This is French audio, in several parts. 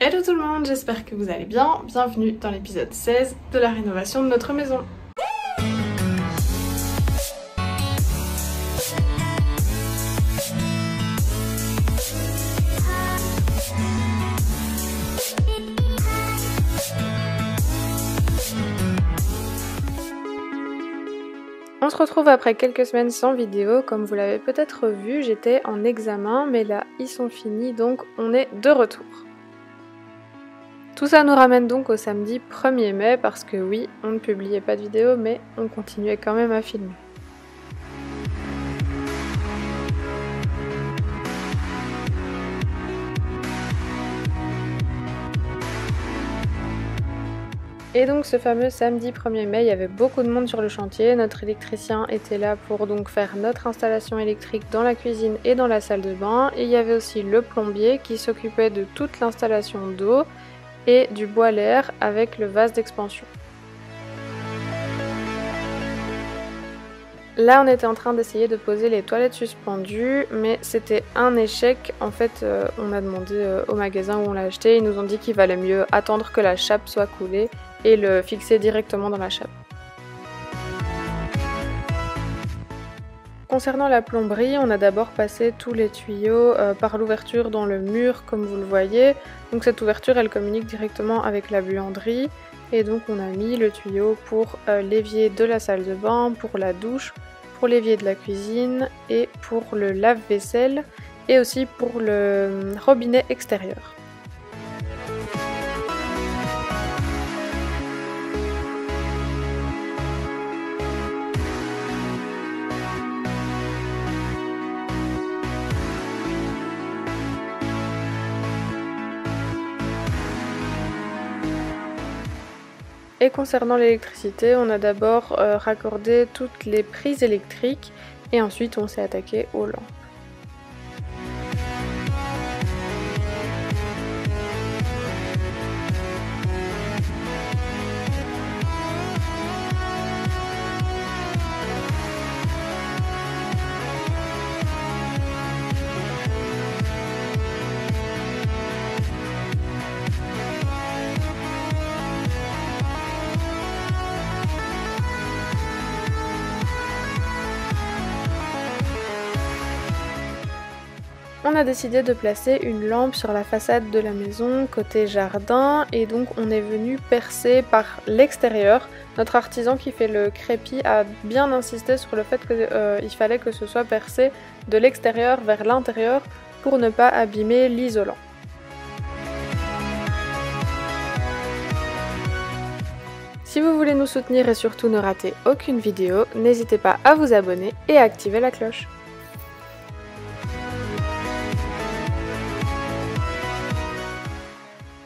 Hello tout le monde, j'espère que vous allez bien. Bienvenue dans l'épisode 16 de la rénovation de notre maison. On se retrouve après quelques semaines sans vidéo. Comme vous l'avez peut-être vu, j'étais en examen, mais là ils sont finis, donc on est de retour. Tout ça nous ramène donc au samedi 1er mai, parce que oui, on ne publiait pas de vidéo, mais on continuait quand même à filmer. Et donc ce fameux samedi 1er mai, il y avait beaucoup de monde sur le chantier. Notre électricien était là pour donc faire notre installation électrique dans la cuisine et dans la salle de bain. Et il y avait aussi le plombier qui s'occupait de toute l'installation d'eau et du boiler avec le vase d'expansion. Là, on était en train d'essayer de poser les toilettes suspendues, mais c'était un échec. En fait, on a demandé au magasin où on l'a acheté, ils nous ont dit qu'il valait mieux attendre que la chape soit coulée et le fixer directement dans la chape. Concernant la plomberie, on a d'abord passé tous les tuyaux par l'ouverture dans le mur, comme vous le voyez. Donc cette ouverture, elle communique directement avec la buanderie. Et donc on a mis le tuyau pour l'évier de la salle de bain, pour la douche, pour l'évier de la cuisine et pour le lave-vaisselle et aussi pour le robinet extérieur. Et concernant l'électricité, on a d'abord raccordé toutes les prises électriques et ensuite on s'est attaqué aux lampes. On a décidé de placer une lampe sur la façade de la maison côté jardin et donc on est venu percer par l'extérieur. Notre artisan qui fait le crépi a bien insisté sur le fait qu'il fallait que ce soit percé de l'extérieur vers l'intérieur pour ne pas abîmer l'isolant. Si vous voulez nous soutenir et surtout ne rater aucune vidéo, n'hésitez pas à vous abonner et à activer la cloche.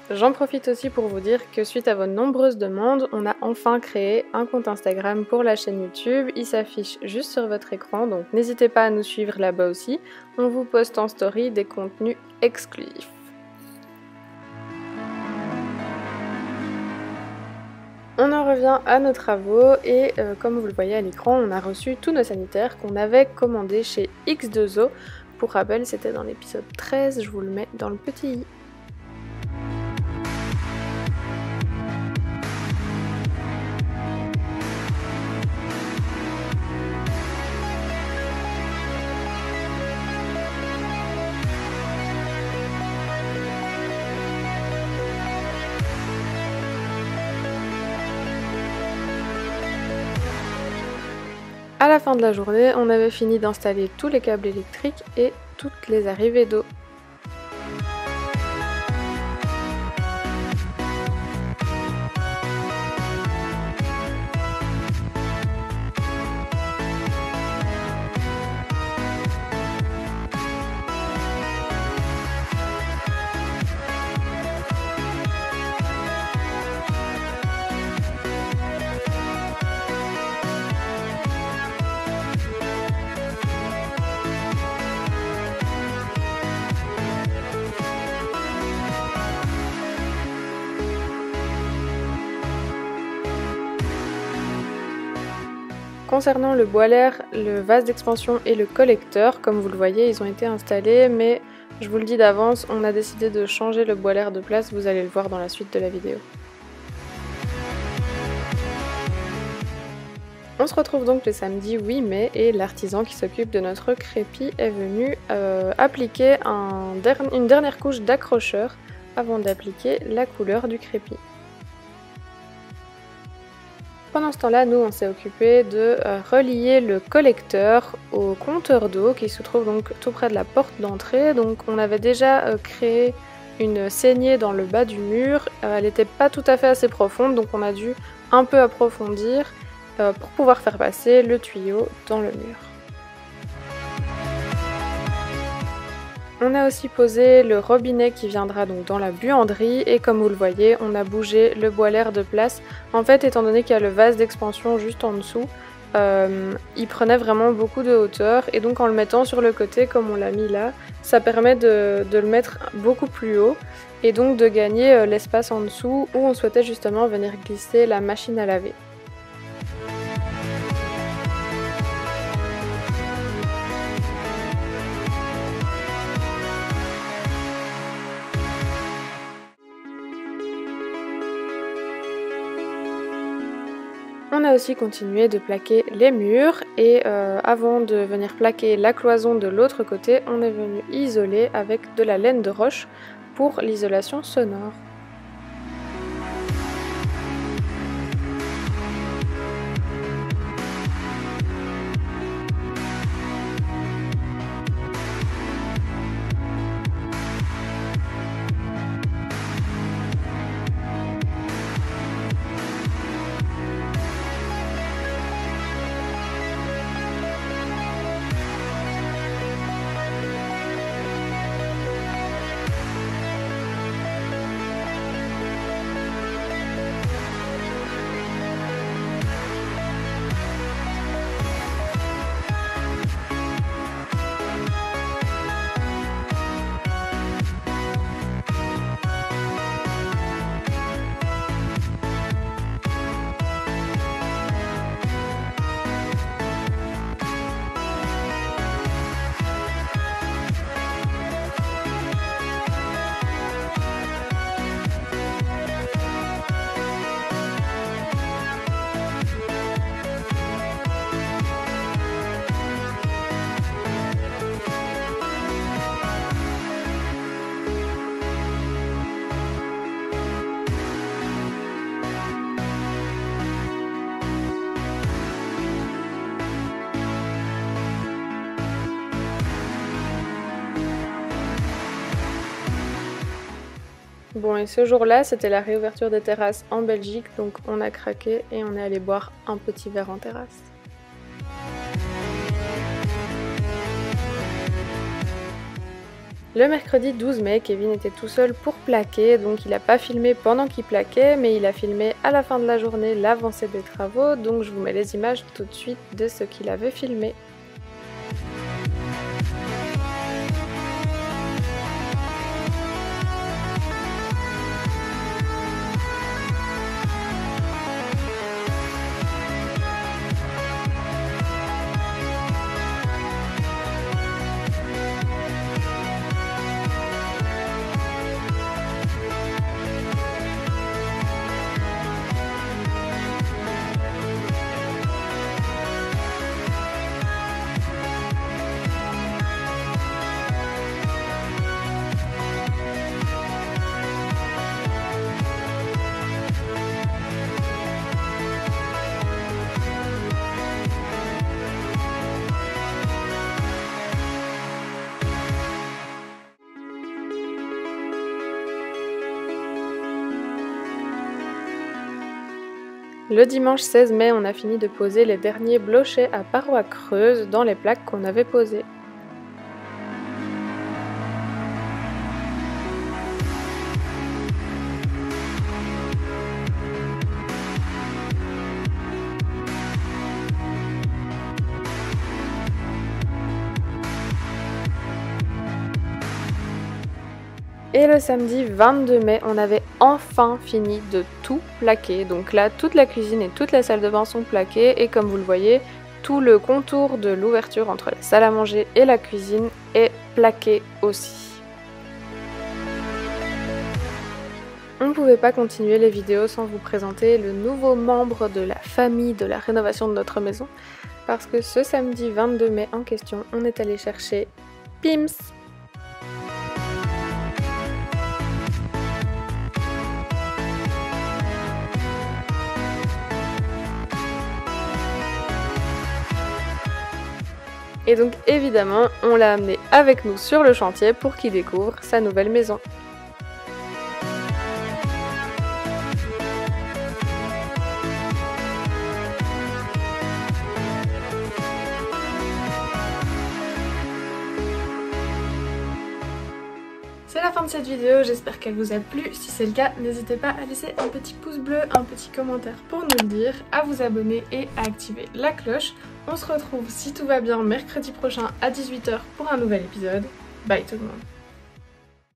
J'en profite aussi pour vous dire que suite à vos nombreuses demandes, on a enfin créé un compte Instagram pour la chaîne YouTube. Il s'affiche juste sur votre écran, donc n'hésitez pas à nous suivre là-bas aussi. On vous poste en story des contenus exclusifs. On en revient à nos travaux et comme vous le voyez à l'écran, on a reçu tous nos sanitaires qu'on avait commandés chez X2O. Pour rappel, c'était dans l'épisode 13, je vous le mets dans le petit i. À la fin de la journée, on avait fini d'installer tous les câbles électriques et toutes les arrivées d'eau. Concernant le boiler, le vase d'expansion et le collecteur, comme vous le voyez, ils ont été installés, mais Je vous le dis d'avance, on a décidé de changer le bois l'air de place, vous allez le voir dans la suite de la vidéo. On se retrouve donc le samedi 8 mai et l'artisan qui s'occupe de notre crépi est venu appliquer une dernière couche d'accrocheur avant d'appliquer la couleur du crépi. Pendant ce temps-là, nous on s'est occupé de relier le collecteur au compteur d'eau qui se trouve donc tout près de la porte d'entrée. Donc on avait déjà créé une saignée dans le bas du mur, elle n'était pas tout à fait assez profonde donc on a dû un peu approfondir pour pouvoir faire passer le tuyau dans le mur. On a aussi posé le robinet qui viendra donc dans la buanderie et comme vous le voyez, on a bougé le bois l'air de place. En fait, étant donné qu'il y a le vase d'expansion juste en dessous, il prenait vraiment beaucoup de hauteur et donc en le mettant sur le côté comme on l'a mis là, ça permet de le mettre beaucoup plus haut et donc de gagner l'espace en dessous où on souhaitait justement venir glisser la machine à laver. On a aussi continué de plaquer les murs et avant de venir plaquer la cloison de l'autre côté, on est venu isoler avec de la laine de roche pour l'isolation sonore. Bon et ce jour-là, c'était la réouverture des terrasses en Belgique, donc on a craqué et on est allé boire un petit verre en terrasse. Le mercredi 12 mai, Kevin était tout seul pour plaquer, donc il n'a pas filmé pendant qu'il plaquait, mais il a filmé à la fin de la journée l'avancée des travaux, donc je vous mets les images tout de suite de ce qu'il avait filmé. Le dimanche 16 mai, on a fini de poser les derniers blochets à parois creuses dans les plaques qu'on avait posées. Et le samedi 22 mai, on avait enfin fini de tout plaquer. Donc là, toute la cuisine et toute la salle de bain sont plaquées. Et comme vous le voyez, tout le contour de l'ouverture entre la salle à manger et la cuisine est plaqué aussi. On ne pouvait pas continuer les vidéos sans vous présenter le nouveau membre de la famille de la rénovation de notre maison, parce que ce samedi 22 mai en question, on est allé chercher Pims. Et donc évidemment, on l'a amené avec nous sur le chantier pour qu'il découvre sa nouvelle maison. C'est la fin de cette vidéo, j'espère qu'elle vous a plu. Si c'est le cas, n'hésitez pas à laisser un petit pouce bleu, un petit commentaire pour nous le dire, à vous abonner et à activer la cloche. On se retrouve, si tout va bien, mercredi prochain à 18 h pour un nouvel épisode. Bye tout le monde!